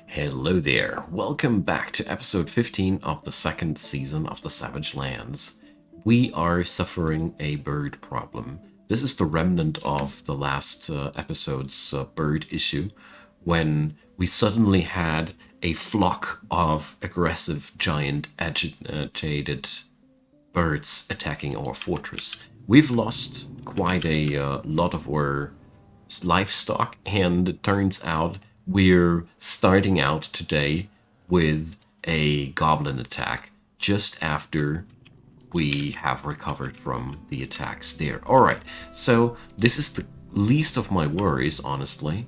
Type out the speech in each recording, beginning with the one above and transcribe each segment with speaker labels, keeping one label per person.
Speaker 1: Hello there. Welcome back to episode 15 of the second season of the Savage Lands. We are suffering a bird problem. This is the remnant of the last episode's bird issue, when we suddenly had a flock of aggressive, giant, agitated birds attacking our fortress. We've lost quite a lot of our livestock, and it turns out we're starting out today with a goblin attack just after we have recovered from the attacks there. Alright, so this is the least of my worries, honestly.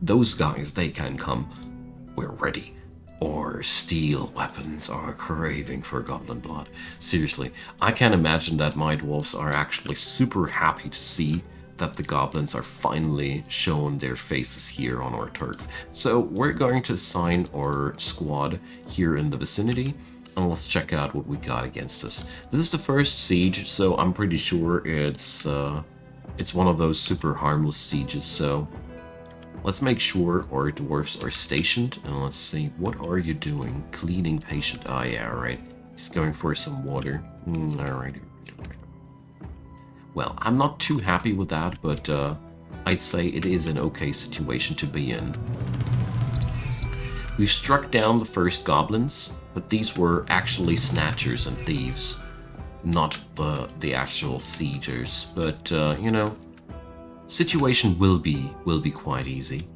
Speaker 1: Those guys, they can come. We're ready. Or steel weapons are craving for goblin blood. Seriously, I can't imagine that my dwarves are actually super happy to see that the goblins are finally shown their faces here on our turf. So we're going to assign our squad here in the vicinity, and let's check out what we got against us. This is the first siege, so I'm pretty sure it's one of those super harmless sieges, so let's make sure our dwarves are stationed, and let's see, what are you doing? Cleaning patient. Ah, yeah, alright. He's going for some water. Alright. Well, I'm not too happy with that, but I'd say it is an okay situation to be in. We've struck down the first goblins, but these were actually snatchers and thieves, not the actual siegers. But you know, situation will be quite easy.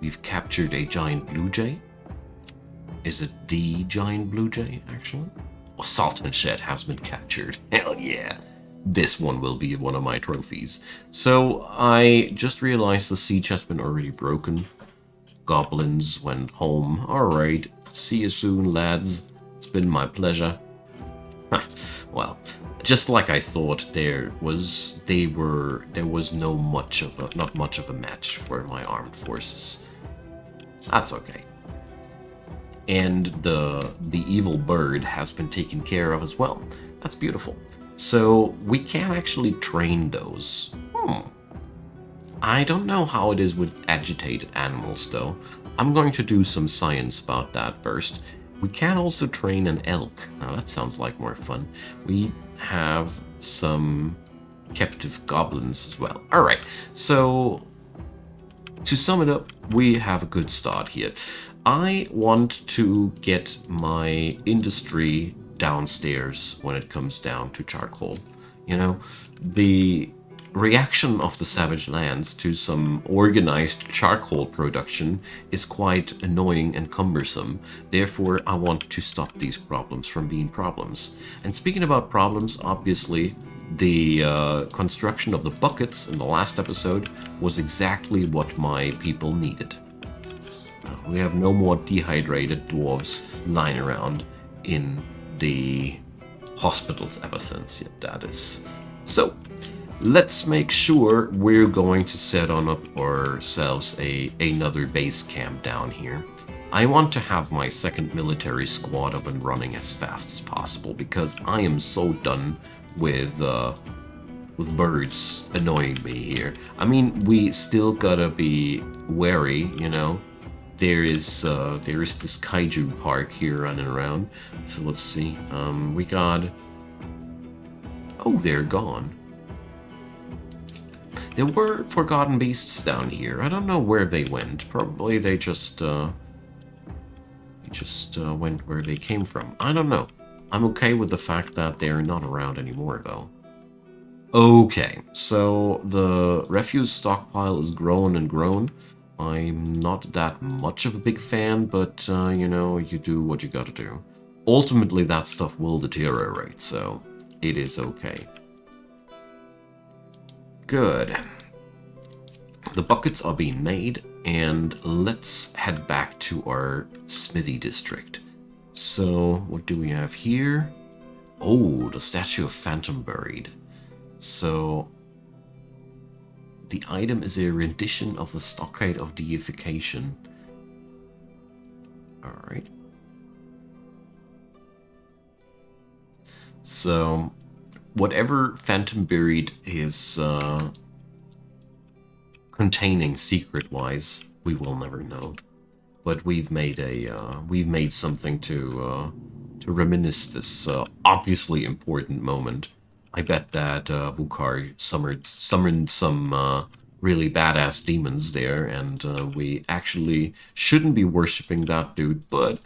Speaker 1: We've captured a giant blue jay. Is it the giant blue jay, actually? Oh, Sultan Shed has been captured. Hell yeah. This one will be one of my trophies. So I just realized the siege has been already broken. Goblins went home. Alright, see you soon, lads. It's been my pleasure. Well, just like I thought, not much of a match for my armed forces. That's okay. And the evil bird has been taken care of as well. That's beautiful. So we can actually train those. I don't know how it is with agitated animals, though. I'm going to do some science about that first. We can also train an elk. Now that sounds like more fun. We have some captive goblins as well. Alright, so to sum it up, we have a good start here. I want to get my industry downstairs when it comes down to charcoal. You know, the reaction of the Savage Lands to some organized charcoal production is quite annoying and cumbersome. Therefore, I want to stop these problems from being problems. And speaking about problems, obviously, the construction of the buckets in the last episode was exactly what my people needed. We have no more dehydrated dwarves lying around in the hospitals ever since, yet that is. So, let's make sure we're going to set on up ourselves another base camp down here. I want to have my second military squad up and running as fast as possible, because I am so done with birds annoying me here. I mean, we still gotta be wary, you know. There is this kaiju park here running around. So let's see. We got. Oh, they're gone. There were forgotten beasts down here. I don't know where they went. Probably they just went where they came from. I don't know. I'm okay with the fact that they're not around anymore, though. Okay, so the refuse stockpile is grown and grown. I'm not that much of a big fan, but, you know, you do what you gotta do. Ultimately, that stuff will deteriorate, so it is okay. Good. The buckets are being made, and let's head back to our smithy district. So, what do we have here? Oh, the statue of Phantom buried. So, the item is a rendition of the Stockade of Deification. Alright. So, whatever Phantom Buried is containing secret-wise, we will never know. but we've made something to reminisce this obviously important moment. I bet that Vukar summoned some really badass demons there, and we actually shouldn't be worshipping that dude, but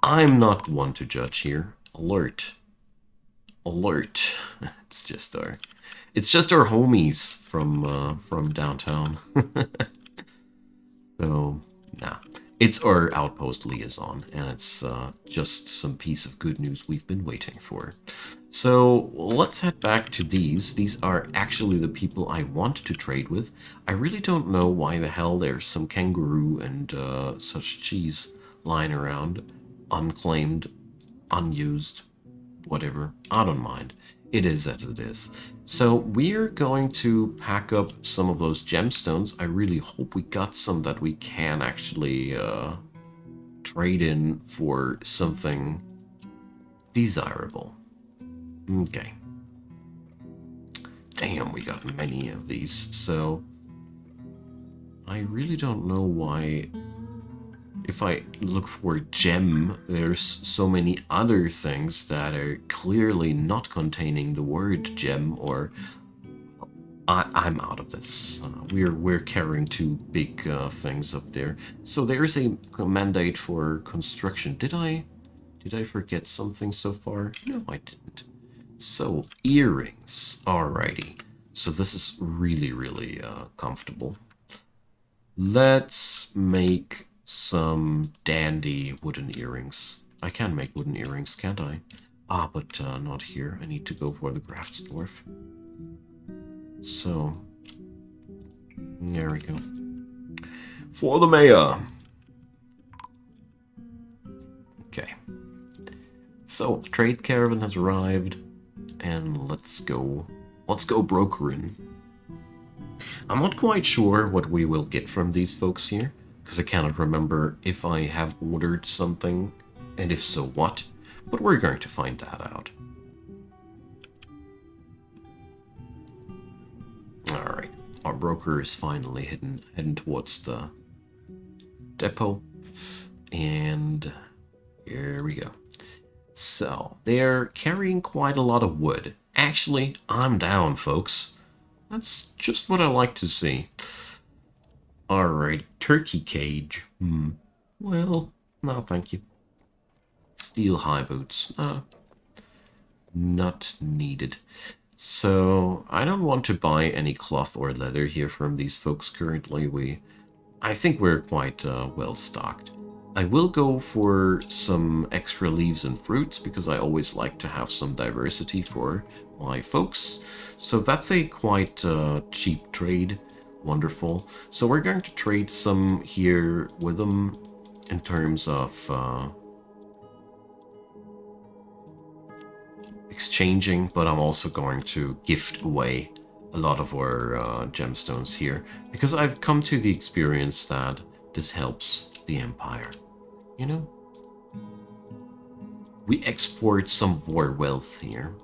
Speaker 1: I'm not one to judge here. Alert. Alert. It's just our homies from downtown. So, nah. It's our outpost liaison, and it's just some piece of good news we've been waiting for. So, let's head back to these. These are actually the people I want to trade with. I really don't know why the hell there's some kangaroo and such cheese lying around, unclaimed, unused, whatever. I don't mind. It is as it is. So we're going to pack up some of those gemstones. I really hope we got some that we can actually trade in for something desirable. Okay. Damn, we got many of these. So I really don't know why. If I look for gem, there's so many other things that are clearly not containing the word gem, or I'm out of this. We're carrying two big things up there. So there's a mandate for construction. Did I forget something so far? No, I didn't. So earrings. Alrighty. So this is really, really comfortable. Let's make some dandy wooden earrings. I can make wooden earrings, can't I? Ah, but not here. I need to go for the crafts dwarf. So, there we go. For the mayor. Okay. So, trade caravan has arrived, and let's go brokering. I'm not quite sure what we will get from these folks here, because I cannot remember if I have ordered something, and if so, what. But we're going to find that out. Alright, our broker is finally heading towards the depot, and here we go. So, they're carrying quite a lot of wood. Actually, I'm down, folks. That's just what I like to see. Alright, turkey cage. Well, no thank you. Steel high boots. Not needed. So, I don't want to buy any cloth or leather here from these folks currently. I think we're quite well stocked. I will go for some extra leaves and fruits because I always like to have some diversity for my folks. So that's a quite cheap trade. Wonderful. So we're going to trade some here with them in terms of exchanging, but I'm also going to gift away a lot of our gemstones here because I've come to the experience that this helps the Empire. You know? We export some of our wealth here,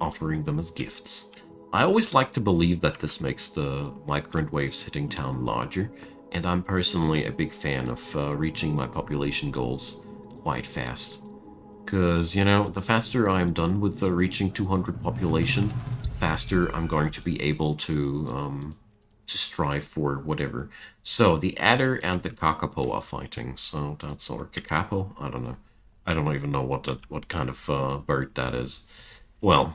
Speaker 1: offering them as gifts. I always like to believe that this makes the migrant waves hitting town larger, and I'm personally a big fan of reaching my population goals quite fast. Because, you know, the faster I'm done with reaching 200 population, faster I'm going to be able to strive for whatever. So, the adder and the kakapo are fighting. So, that's our kakapo. I don't know. I don't even know what kind of bird that is. Well,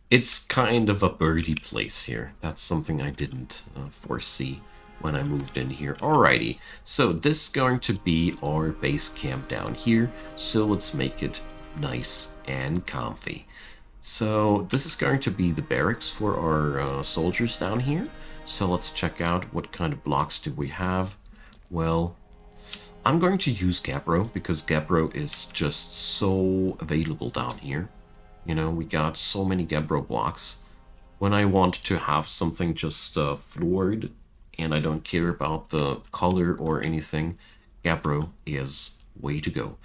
Speaker 1: it's kind of a birdy place here. That's something I didn't foresee when I moved in here. Alrighty, so this is going to be our base camp down here. So let's make it nice and comfy. So this is going to be the barracks for our soldiers down here. So let's check out what kind of blocks do we have. Well, I'm going to use Gabbro because Gabbro is just so available down here. You know, we got so many Gabbro blocks. When I want to have something just floored and I don't care about the color or anything, Gabbro is way to go.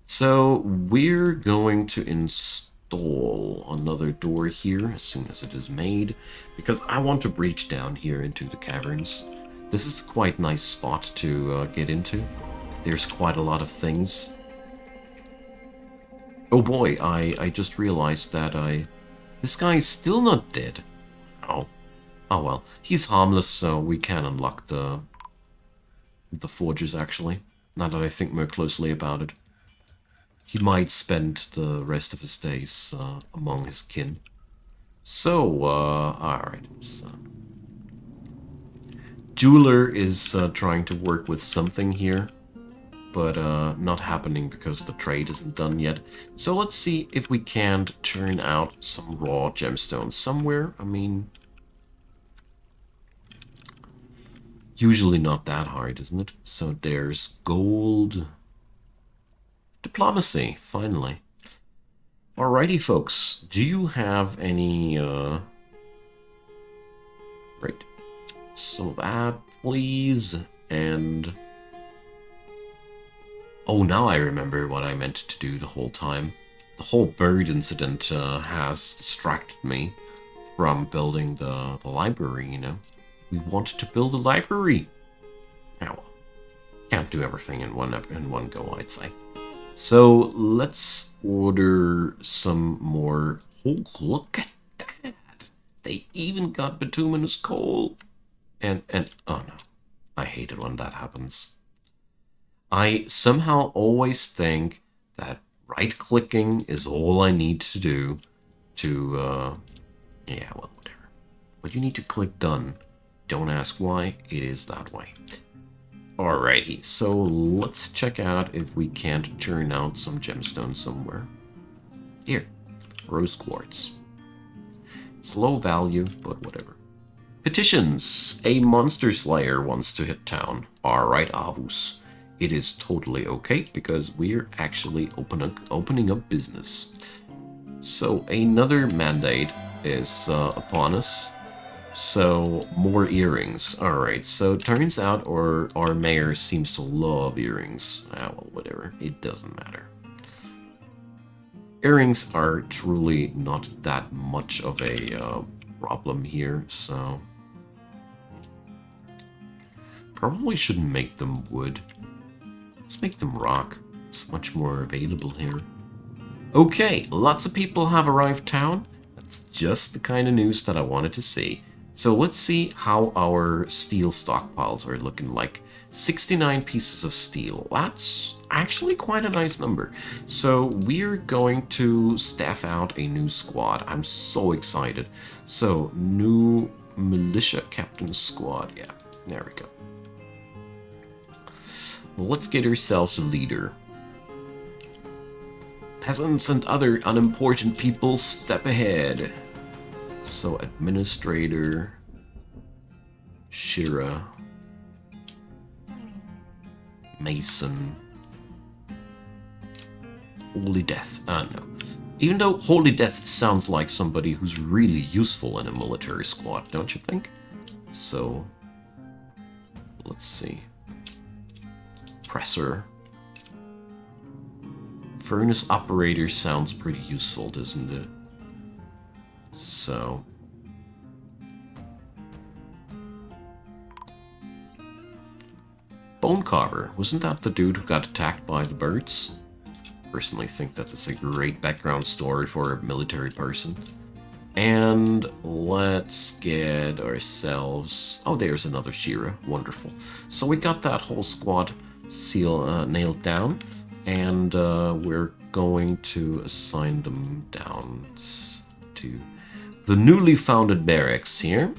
Speaker 1: So we're going to install another door here as soon as it is made because I want to breach down here into the caverns. This is a quite nice spot to get into. There's quite a lot of things. Oh boy, I just realized that this guy is still not dead. Oh. Oh well. He's harmless, so we can unlock the forges, actually. Now that I think more closely about it. He might spend the rest of his days among his kin. So, alright. So. Jeweler is trying to work with something here, but not happening because the trade isn't done yet. So let's see if we can't turn out some raw gemstones somewhere. I mean, usually not that hard, isn't it? So there's gold. Diplomacy, finally. Alrighty, folks. Do you have any, Right. So that, please. And... oh, now I remember what I meant to do the whole time. The whole bird incident has distracted me from building the library, you know. We wanted to build a library. Oh, well. Can't do everything in one go, I'd say. So let's order some more. Oh, look at that! They even got bituminous coal. And oh no, I hate it when that happens. I somehow always think that right-clicking is all I need to do to yeah, well, whatever. But you need to click done. Don't ask why. It is that way. Alrighty, so let's check out if we can't churn out some gemstones somewhere. Here, rose quartz. It's low value, but whatever. Petitions! A monster slayer wants to hit town. Alright, Avus. It is totally okay, because we're actually opening up business. So, another mandate is upon us. So, more earrings. Alright, so it turns out our mayor seems to love earrings. Ah, well, whatever. It doesn't matter. Earrings are truly not that much of a problem here, so... probably shouldn't make them wood. Let's make them rock. It's much more available here. Okay, lots of people have arrived town. That's just the kind of news that I wanted to see. So let's see how our steel stockpiles are looking like. 69 pieces of steel. That's actually quite a nice number. So we're going to staff out a new squad. I'm so excited. So, new militia captain squad. Yeah, there we go. Well, let's get ourselves a leader. Peasants and other unimportant people, step ahead. So, administrator, Shira, Mason, Holy Death. No. Even though Holy Death sounds like somebody who's really useful in a military squad, don't you think? So, let's see. Presser. Furnace operator sounds pretty useful, doesn't it? So... Bone Carver. Wasn't that the dude who got attacked by the birds? Personally think that's a great background story for a military person. And let's get ourselves... oh, there's another Shira. Wonderful. So we got that whole squad nailed down. And we're going to assign them down to the newly founded barracks here.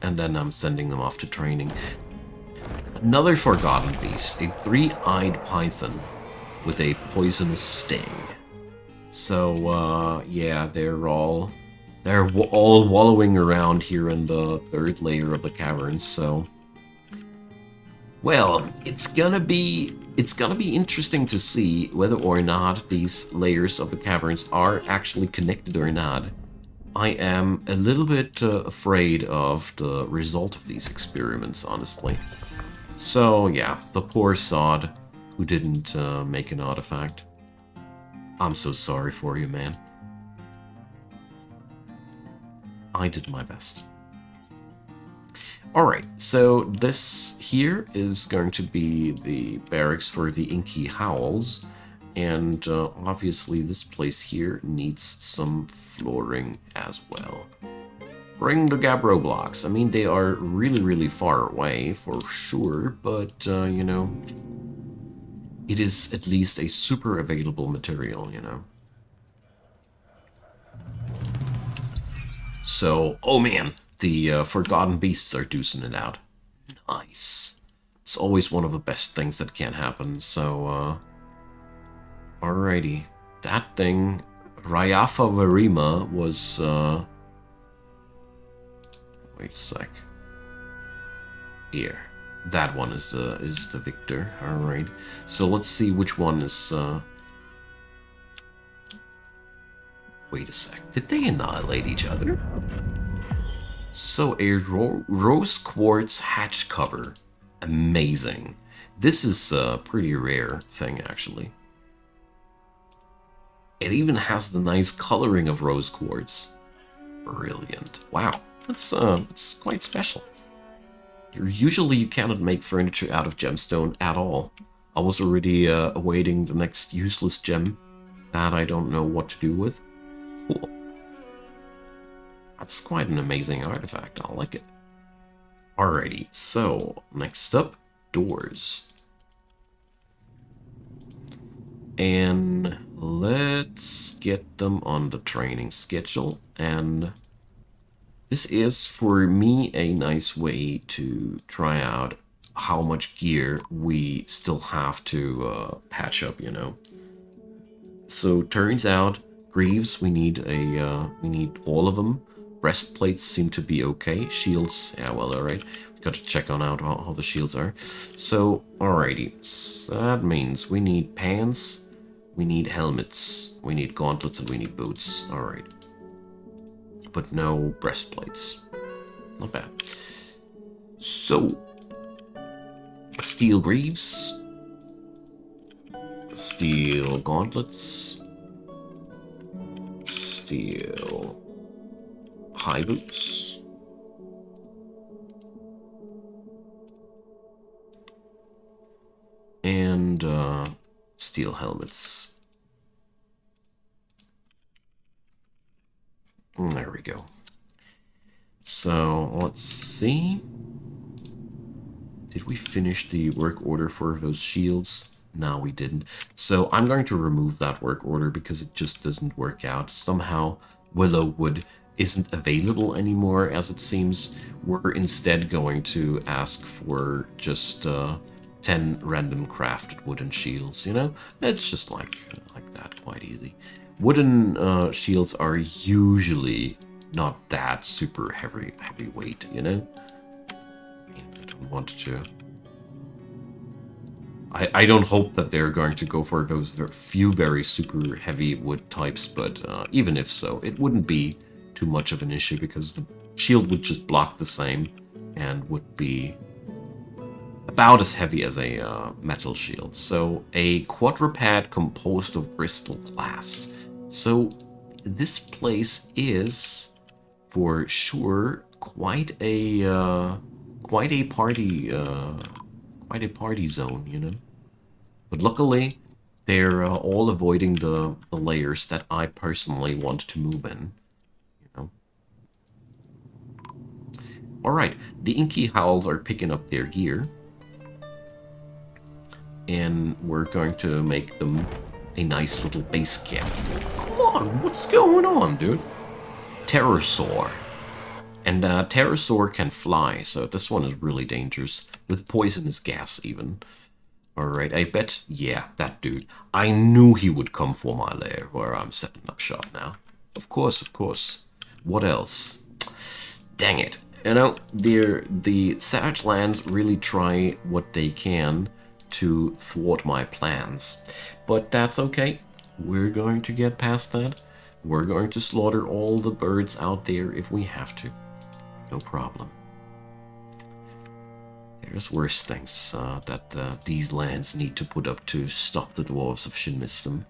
Speaker 1: And then I'm sending them off to training. Another forgotten beast, a three-eyed python with a poisonous sting. So, yeah, they're all wallowing around here in the third layer of the caverns, so... well, it's gonna be interesting to see whether or not these layers of the caverns are actually connected or not. I am a little bit afraid of the result of these experiments, honestly. So, yeah, the poor sod who didn't make an artifact. I'm so sorry for you, man. I did my best. Alright, so this here is going to be the barracks for the Inky Howls, and obviously this place here needs some flooring as well. Bring the Gabbro blocks. I mean, they are really, really far away, for sure, but, you know, it is at least a super available material, you know. So, oh man, the Forgotten Beasts are deucing it out. Nice. It's always one of the best things that can happen, so, alrighty. That thing, Rayafa Varima, was, wait a sec. Here. That one is the victor. Alright. So let's see which one is, wait a sec. Did they annihilate each other? So a rose quartz hatch cover. Amazing. This is a pretty rare thing, actually. It even has the nice coloring of rose quartz. Brilliant. Wow. It's quite special. Usually you cannot make furniture out of gemstone at all. I was already awaiting the next useless gem that I don't know what to do with. Cool. That's quite an amazing artifact. I like it. Alrighty, so next up, doors. And let's get them on the training schedule. And this is, for me, a nice way to try out how much gear we still have to patch up, you know. So turns out, greaves, we need all of them. Breastplates seem to be okay. Shields, yeah, well, alright. We got to check on out how the shields are. So, alrighty. So that means we need pants, we need helmets, we need gauntlets, and we need boots. Alright. But no breastplates. Not bad. So, steel greaves, steel gauntlets, steel high boots, and steel helmets. There we go. So let's see. Did we finish the work order for those shields? No, we didn't. So I'm going to remove that work order because it just doesn't work out. Somehow willow wood isn't available anymore, as it seems. We're instead going to ask for just 10 random crafted wooden shields, you know? It's just like that, quite easy. Wooden shields are usually not that super heavyweight, you know? I mean, I don't want to... I don't hope that they're going to go for those few very super heavy wood types, but even if so, it wouldn't be too much of an issue because the shield would just block the same and would be about as heavy as a metal shield. So a quadruped composed of crystal glass. So this place is for sure quite a party zone, you know. But luckily, they're all avoiding the layers that I personally want to move in, you know. All right, the Inky Howls are picking up their gear, and we're going to make them a nice little base camp. Come on, what's going on, dude? Pterosaur. And Pterosaur can fly, so this one is really dangerous, with poisonous gas even. Alright, I bet, yeah, that dude. I knew he would come for my lair, where I'm setting up shop now. Of course, of course. What else? Dang it. You know, the Savage Lands really try what they can to thwart my plans. But that's okay. We're going to get past that. We're going to slaughter all the birds out there if we have to. No problem. There's worse things that these lands need to put up to stop the dwarves of Shinmistum.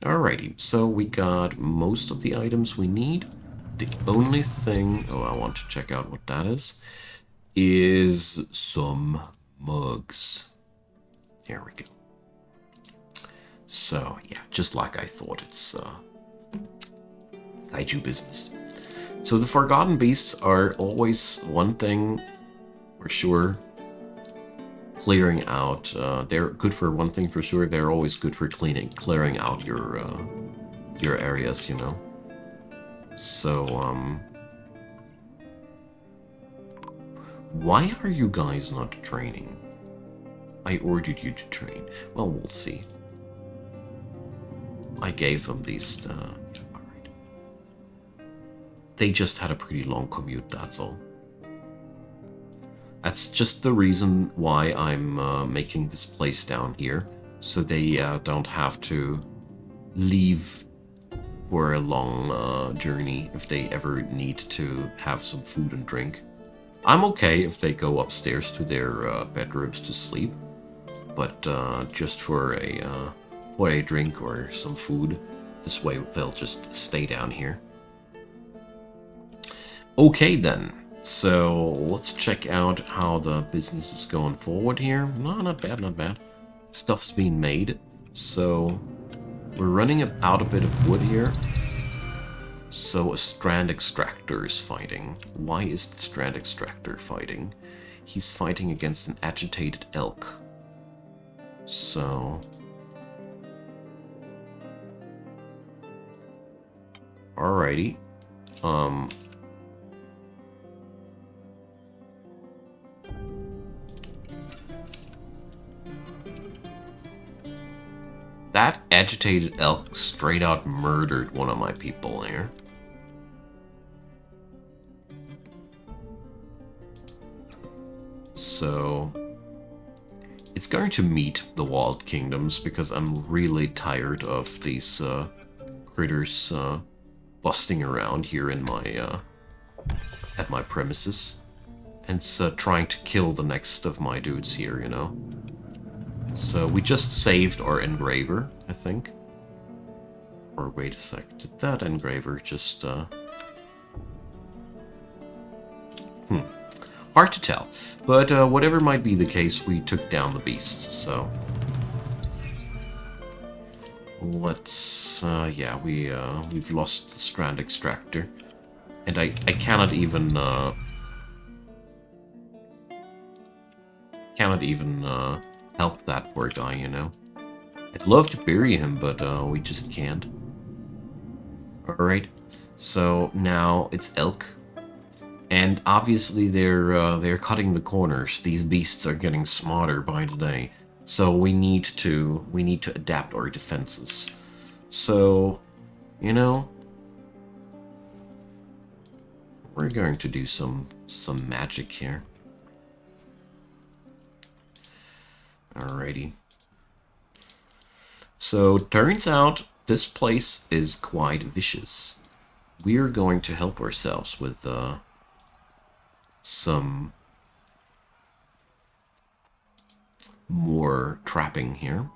Speaker 1: Alrighty, so we got most of the items we need. The only thing... Oh, I want to check out what that is some mugs. There we go. So, yeah, just like I thought, it's kaiju business. So the Forgotten Beasts are always one thing for sure. Clearing out, they're good for one thing for sure. They're always good for clearing out your areas, you know. So, why are you guys not training? I ordered you to train. Well, we'll see. I gave them these, yeah, alright. They just had a pretty long commute, that's all. That's just the reason why I'm making this place down here, so they don't have to leave for a long journey if they ever need to have some food and drink. I'm okay if they go upstairs to their bedrooms to sleep, but just for a drink or some food, this way they'll just stay down here. Okay then. So let's check out how the business is going forward here. No, not bad, not bad. Stuff's being made. So we're running out a bit of wood here. So a strand extractor is fighting. Why is the strand extractor fighting? He's fighting against an agitated elk. So... Alrighty. That agitated elk straight out murdered one of my people there. So it's going to meet the Wild Kingdoms because I'm really tired of these critters busting around here in my at my premises and trying to kill the next of my dudes here, you know. So we just saved our engraver, I think. Or wait a sec, did that engraver just... Hard to tell. But whatever might be the case, we took down the beasts, so... Let's... yeah, we've lost the strand extractor. And I cannot even... help that poor guy, you know. I'd love to bury him, but we just can't. Alright, so now it's elk. And obviously they're cutting the corners. These beasts are getting smarter by the day. So we need to adapt our defenses. So, you know, we're going to do some magic here. Alrighty. So, turns out this place is quite vicious. We're going to help ourselves with some more trapping here.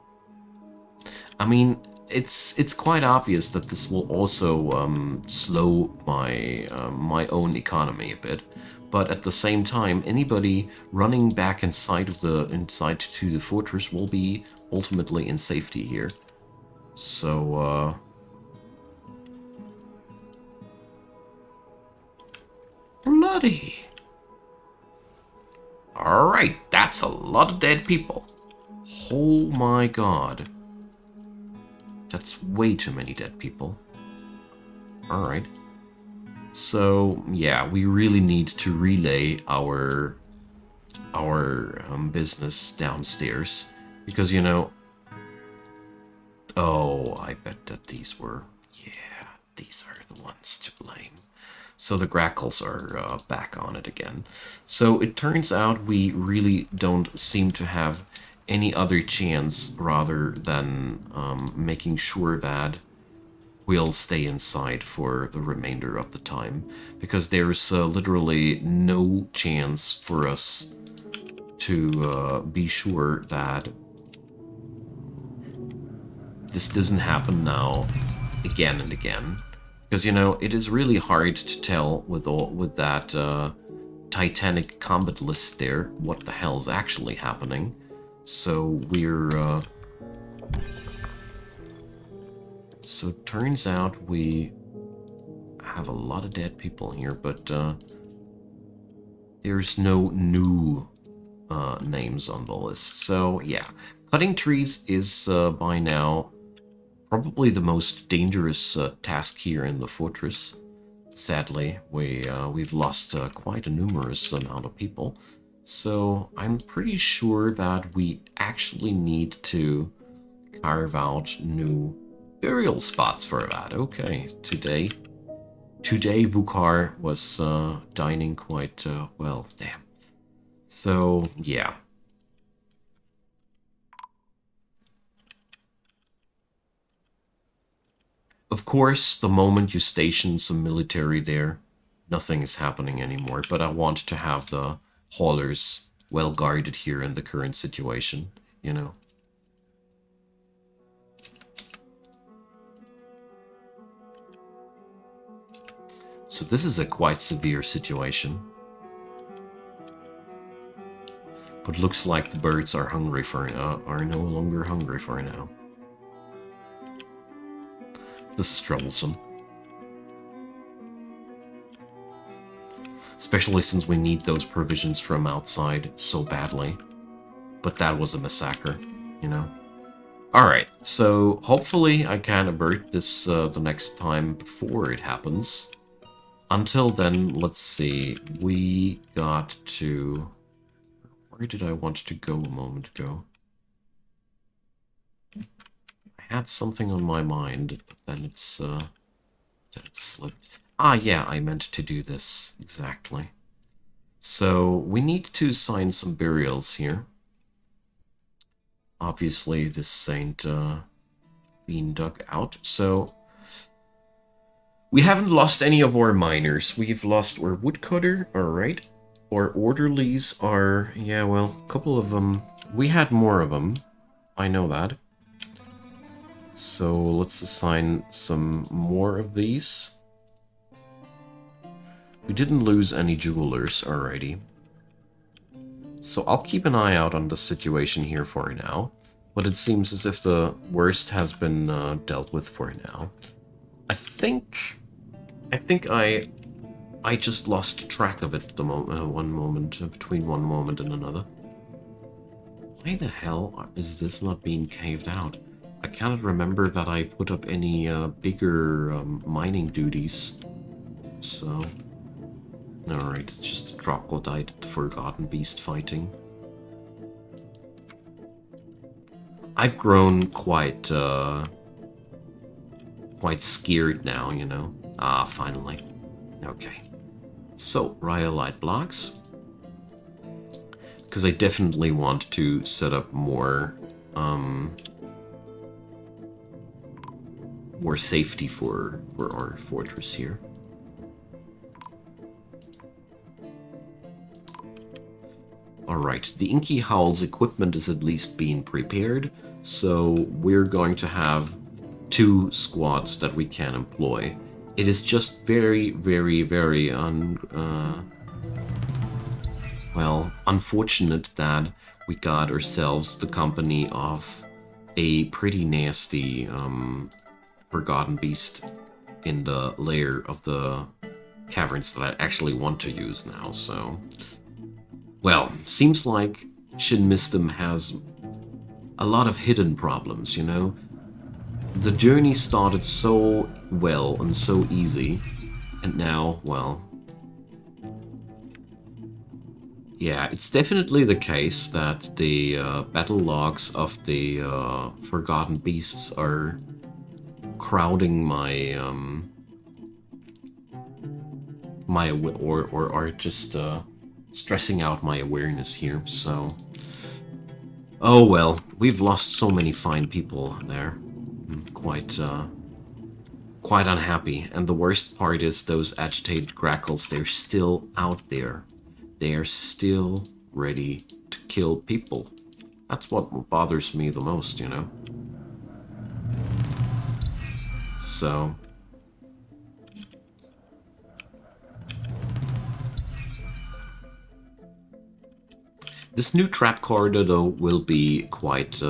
Speaker 1: I mean, it's quite obvious that this will also slow my my own economy a bit. But at the same time, anybody running back inside to the fortress will be ultimately in safety here. So, bloody. Alright, that's a lot of dead people. Oh my god. That's way too many dead people. Alright. So, yeah, we really need to relay our business downstairs. Because, you know... Oh, I bet that these were... Yeah, these are the ones to blame. So the grackles are back on it again. So it turns out we really don't seem to have any other chance rather than making sure that we'll stay inside for the remainder of the time, because there's literally no chance for us to be sure that this doesn't happen now again and again. Because, you know, it is really hard to tell with that Titanic combat list there what the hell's actually happening. So so it turns out we have a lot of dead people here, but there's no new names on the list. So yeah, cutting trees is by now probably the most dangerous task here in the fortress. Sadly, we've lost quite a numerous amount of people. So I'm pretty sure that we actually need to carve out new burial spots for that. Okay, today Vukar was dining quite well. Damn. So yeah. Of course, the moment you station some military there, nothing is happening anymore. But I want to have the haulers well guarded here in the current situation, you know. So this is a quite severe situation. But looks like the birds are hungry for are no longer hungry for now. This is troublesome. Especially since we need those provisions from outside so badly. But that was a massacre, you know. Alright, so hopefully I can avert this the next time before it happens. Until then, let's see. We got to... Where did I want to go a moment ago? I had something on my mind, but then it slipped. Ah, yeah, I meant to do this. Exactly. So, we need to sign some burials here. Obviously, this ain't being dug out, so... We haven't lost any of our miners. We've lost our woodcutter, alright. Our orderlies are... Yeah, well, a couple of them... We had more of them. I know that. So let's assign some more of these. We didn't lose any jewelers already. So I'll keep an eye out on the situation here for now. But it seems as if the worst has been dealt with for now. I think I just lost track of it between one moment and another. Why the hell is this not being caved out? I cannot remember that I put up any bigger mining duties. So, alright, it's just a troglodyte forgotten beast fighting. I've grown quite scared now, you know. Ah, finally. Okay. So, rhyolite blocks. Because I definitely want to set up more safety for our fortress here. Alright, the Inky Howl's equipment is at least being prepared, so we're going to have 2 squads that we can employ. It is just very, very, very unfortunate that we got ourselves the company of a pretty nasty forgotten beast in the layer of the caverns that I actually want to use now, so... Well, seems like Shin Mistim has a lot of hidden problems, you know? The journey started so well and so easy, and now, well... Yeah, it's definitely the case that the battle logs of the Forgotten Beasts are crowding my or are just stressing out my awareness here. So, oh well, we've lost so many fine people there. I'm quite unhappy. And the worst part is those agitated grackles. They're still out there. They are still ready to kill people. That's what bothers me the most, you know. So, This new trap card, though, will be quite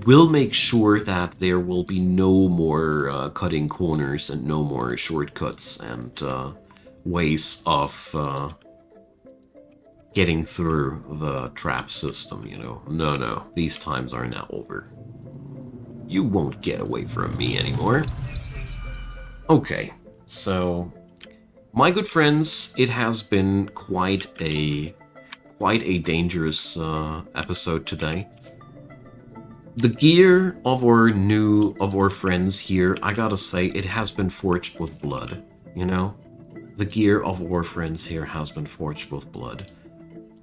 Speaker 1: will make sure that there will be no more cutting corners and no more shortcuts and ways of getting through the trap system, you know. No, no, these times are now over. You won't get away from me anymore. Okay, so my good friends, it has been quite a dangerous episode today. The gear of our friends here, I gotta say, it has been forged with blood. You know, the gear of our friends here has been forged with blood.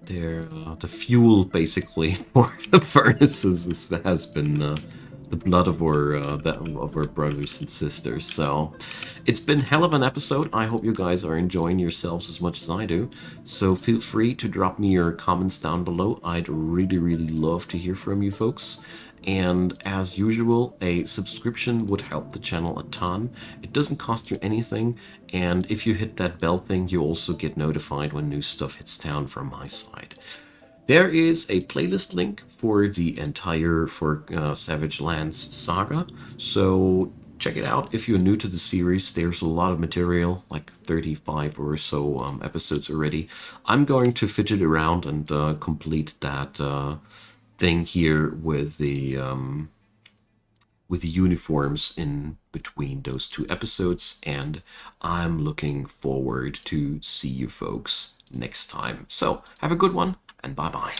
Speaker 1: The fuel basically for the furnaces has been the blood of our brothers and sisters. So it's been hell of an episode. I hope you guys are enjoying yourselves as much as I do. So feel free to drop me your comments down below. I'd really love to hear from you folks. And as usual, a subscription would help the channel a ton. It doesn't cost you anything, and if you hit that bell thing, you also get notified when new stuff hits town from my side. There is a playlist link for the entire Savage Lands saga, so check it out if you're new to the series. There's a lot of material, like 35 or so episodes already. I'm going to fidget around and complete that thing here with the uniforms in between those two episodes, and I'm looking forward to see you folks next time. So have a good one, and bye bye.